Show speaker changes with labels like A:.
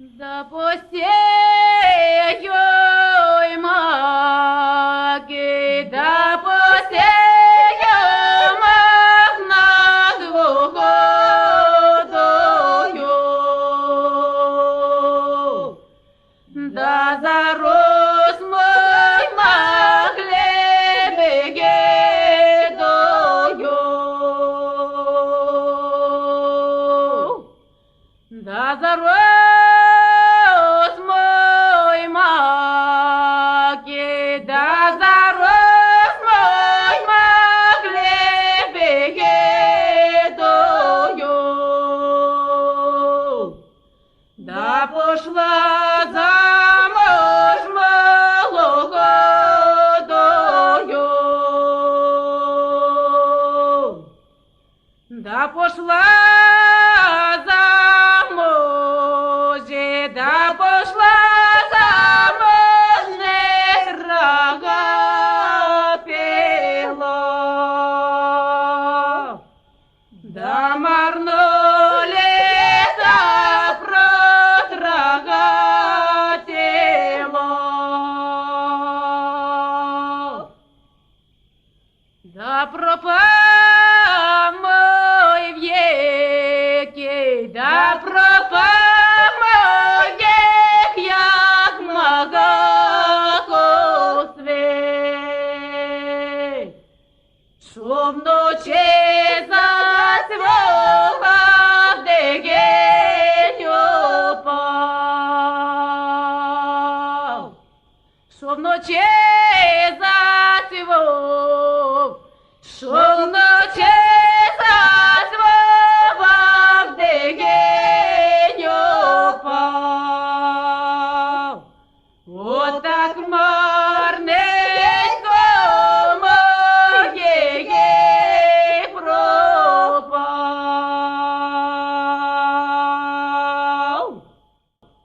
A: Да посею маки, да посею мак над водою, да зарос мой мак лебедою, да зарос мой маки, да зарос мой мак лебедою, да пошла замуж молодою, да пошла замуж, да пошла замуж, не рога пила, да марно лето протрагатило, да пропав мой веки, да пропав мой век, як магахо світ, що вночі засвола дегень упав, що вночі